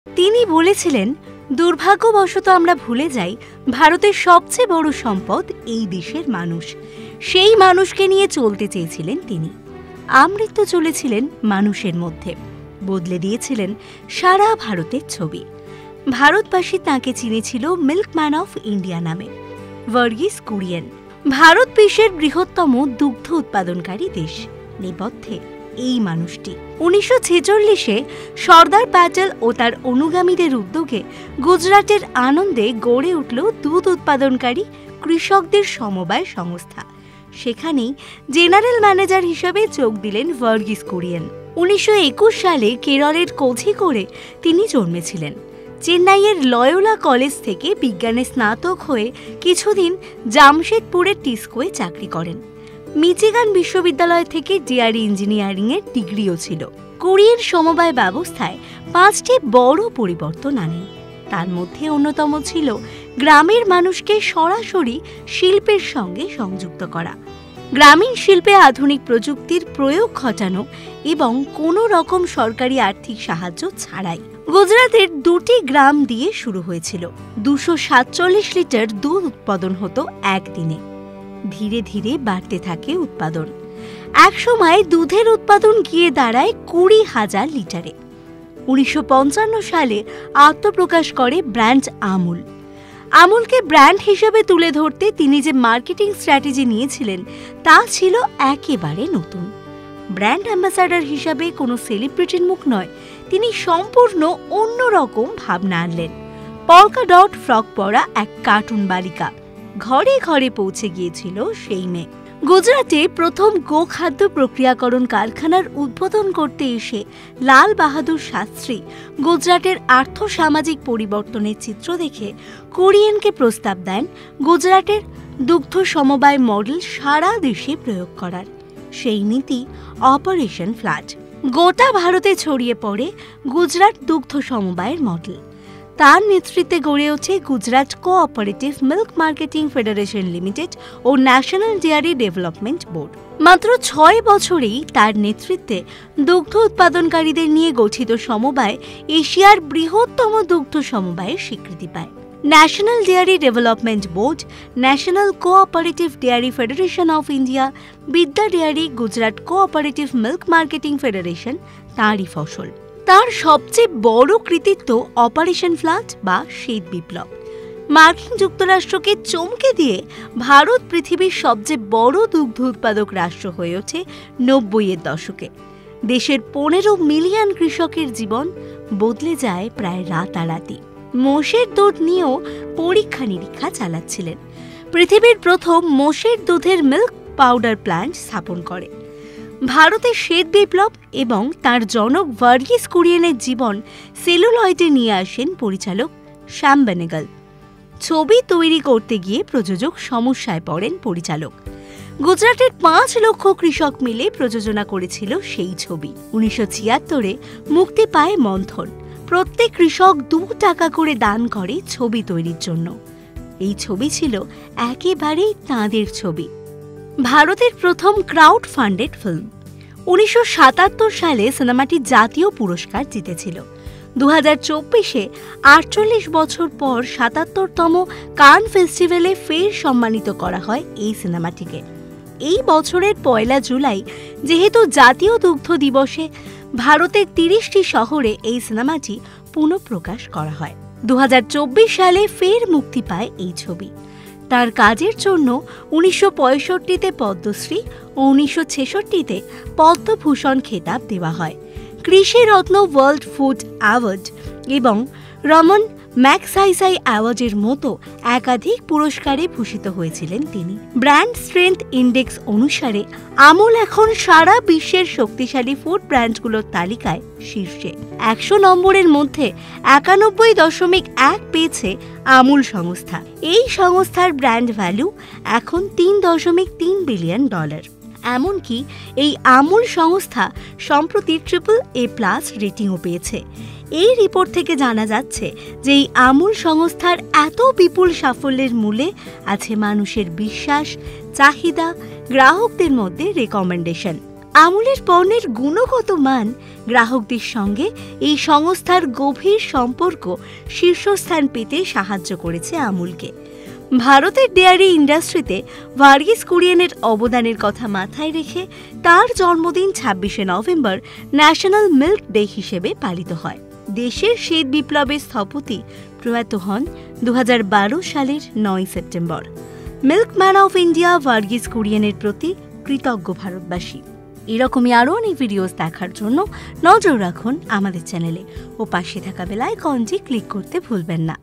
তিনি বলেছিলেন, দুর্ভাগ্যবশত আমরা ভুলে যাই ভারতের সবচেয়ে বড় সম্পদ এই দেশের মানুষ। সেই মানুষকে নিয়ে চলতে চেয়েছিলেন তিনি। আমৃত্য চলেছিলেন মানুষের মধ্যে, বদলে দিয়েছিলেন সারা ভারতের ছবি। ভারতবাসী তাঁকে চিনেছিল মিল্কম্যান অফ ইন্ডিয়া নামে। ভার্গিস কুরিয়েন। ভারত বিশ্বের বৃহত্তম দুগ্ধ উৎপাদনকারী দেশ, নেপথ্যে এই মানুষটি। 1946-এ সর্দার প্যাটেল ও তার অনুগামীদের উদ্যোগে গুজরাটের আনন্দে গড়ে উঠল দুধ উৎপাদনকারী কৃষকদের সমবায় সংস্থা। সেখানেই জেনারেল ম্যানেজার হিসেবে যোগ দিলেন ভার্গিস কুরিয়েন। 1921 সালে কেরলের কোঝিকোড়ে তিনি জন্মেছিলেন। চেন্নাইয়ের লয়োলা কলেজ থেকে বিজ্ঞানে স্নাতক হয়ে কিছুদিন জামশেদপুরের টিস্কোয় চাকরি করেন। মিচিগান বিশ্ববিদ্যালয় থেকে ডেয়ারি ইঞ্জিনিয়ারিংয়ের ডিগ্রিও ছিল। কুরিয়েন সমবায় ব্যবস্থায় 5টি বড় পরিবর্তন আনেন। তার মধ্যে অন্যতম ছিল গ্রামের মানুষকে সরাসরি শিল্পের সঙ্গে সংযুক্ত করা, গ্রামীণ শিল্পে আধুনিক প্রযুক্তির প্রয়োগ ঘটানো এবং কোনো রকম সরকারি আর্থিক সাহায্য ছাড়াই। গুজরাটের 2টি গ্রাম দিয়ে শুরু হয়েছিল। 247 লিটার দুধ উৎপাদন হতো একদিনে। ধীরে ধীরে বাড়তে থাকে উৎপাদন। একসময় দুধের উৎপাদন গিয়ে দাঁড়ায় 20,000 লিটারে। 1955 সালে আত্মপ্রকাশ করে ব্র্যান্ড আমুল। আমুলকে ব্র্যান্ড হিসেবে তুলে ধরতে তিনি যে মার্কেটিং স্ট্র্যাটেজি নিয়েছিলেন তা ছিল একেবারে নতুন। ব্র্যান্ড অ্যাম্বাসাডার হিসাবে কোনো সেলিব্রিটির মুখ নয়, তিনি সম্পূর্ণ অন্যরকম ভাবনা আনলেন। পলকা ডট ফ্রক পরা এক কার্টুন বালিকা ঘরে ঘরে পৌঁছে গিয়েছিল সেই মেয়ে। গুজরাটে প্রথম গোখাদ্য প্রক্রিয়াকরণ কারখানার উদ্বোধন করতে এসে লাল বাহাদুর শাস্ত্রী গুজরাটের আর্থসামাজিক পরিবর্তনের চিত্র দেখে কুরিয়েনকে প্রস্তাব দেন গুজরাটের দুগ্ধ সমবায় মডেল সারা দেশে প্রয়োগ করার। সেই নীতি অপারেশন ফ্লাড। গোটা ভারতে ছড়িয়ে পড়ে গুজরাট দুগ্ধ সমবায়ের মডেল। তার নেতৃত্বে গড়ে ওঠে Gujarat cooperative milk marketing federation limited ও ন্যাশনাল ডেয়ারি ডেভেলপমেন্ট বোর্ড। মাত্র 6 বছরেই তার নেতৃত্বে দুগ্ধ উৎপাদনকারীদের নিয়ে গঠিত সমবায় এশিয়ার বৃহত্তম দুগ্ধ সমবায়ের স্বীকৃতি পায়। National dairy development board, national cooperative dairy federation of India, Vidya dairy, Gujarat cooperative milk marketing federation তাঁরই ফসল। তার সবচেয়ে বড় কৃতিত্ব অপারেশন ফ্লাড বা শ্বেত বিপ্লব। মার্কিন যুক্তরাষ্ট্রকে চমকে দিয়ে ভারত পৃথিবীর সবচেয়ে বড় দুগ্ধ উৎপাদক রাষ্ট্র হয়ে ওঠে 90-এর দশকে। দেশের 15 মিলিয়ন কৃষকের জীবন বদলে যায় প্রায় রাতারাতি। মোষের দুধ নিয়েও পরীক্ষা নিরীক্ষা চালাচ্ছিলেন। পৃথিবীর প্রথম মোষের দুধের মিল্ক পাউডার প্ল্যান্ট স্থাপন করে। ভারতের শ্বেত বিপ্লব এবং তার জনক ভার্গিস কুরিয়েনের জীবন সেলুলয়েডে নিয়ে আসেন পরিচালক শ্যাম বেনেগল। ছবি তৈরি করতে গিয়ে প্রযোজক সমস্যায় পড়েন পরিচালক। গুজরাটের 5 লক্ষ কৃষক মিলে প্রযোজনা করেছিল সেই ছবি। 1976-এ মুক্তি পায় মন্থন। প্রত্যেক কৃষক 2 টাকা করে দান করে ছবি তৈরির জন্য। এই ছবি ছিল একেবারেই তাঁদের ছবি। ভারতের প্রথম ক্রাউড ফান্ডেড ফিল্ম। 1977 সালে সিনেমাটি জাতীয় পুরস্কার জিতেছিল। 2024-এ 48 বছর পর 77তম কান ফেস্টিভ্যালে ফের সম্মানিত করা হয় এই সিনেমাটিকে। এই বছরের 1 জুলাই যেহেতু জাতীয় দুগ্ধ দিবসে ভারতের 30টি শহরে এই সিনেমাটি পুনঃপ্রকাশ করা হয়। 2024 সালে ফের মুক্তি পায় এই ছবি। তার কাজের জন্য 1965-তে পদ্মশ্রী ও 1966-তে পদ্মভূষণ খেতাব দেওয়া হয়। কৃষি রত্ন ওয়ার্ল্ড ফুড অ্যাওয়ার্ড এবং রমন ম্যাগসাইসাই অ্যাওয়ার্ডের মতো একাধিক পুরস্কারে ভূষিত হয়েছিলেন তিনি। ব্র্যান্ড স্ট্রেংথ ইন্ডেক্স অনুসারে আমুল এখন সারা বিশ্বের শক্তিশালী ফুড ব্র্যান্ডগুলোর তালিকায় শীর্ষে। 100 নম্বরের মধ্যে 91.1 পেয়েছে আমুল সংস্থা। এই সংস্থার ব্র্যান্ড ভ্যালু এখন $3.3 বিলিয়ন। এমনকি এই আমুল সংস্থা সম্প্রতি AAA+ রেটিংও পেয়েছে। এই রিপোর্ট থেকে জানা যাচ্ছে যে এই আমুল সংস্থার এত বিপুল সাফল্যের মূলে আছে মানুষের বিশ্বাস, চাহিদা, গ্রাহকদের মধ্যে রেকমেন্ডেশন আমুলের পণ্যের গুণগত মান, গ্রাহকদের সঙ্গে এই সংস্থার গভীর সম্পর্ক শীর্ষস্থান পেতে সাহায্য করেছে আমুলকে। ভারতের ডেয়ারি ইন্ডাস্ট্রিতে ভার্গিস কুরিয়েনের অবদানের কথা মাথায় রেখে তার জন্মদিন ২৬শে নভেম্বর ন্যাশনাল মিল্ক ডে হিসেবে পালিত হয়। দেশের শ্বেত বিপ্লবের স্থপতি প্রয়াত হন ২০১২ সালের ৯ September. Milkman of India Verghese কুরিয়েনের প্রতি কৃতজ্ঞ ভারতবাসী। এরকমই আরও অনেক ভিডিওস দেখার জন্য নজর রাখুন আমাদের চ্যানেলে ও পাশে থাকা বেল আইকনটি ক্লিক করতে ভুলবেন না।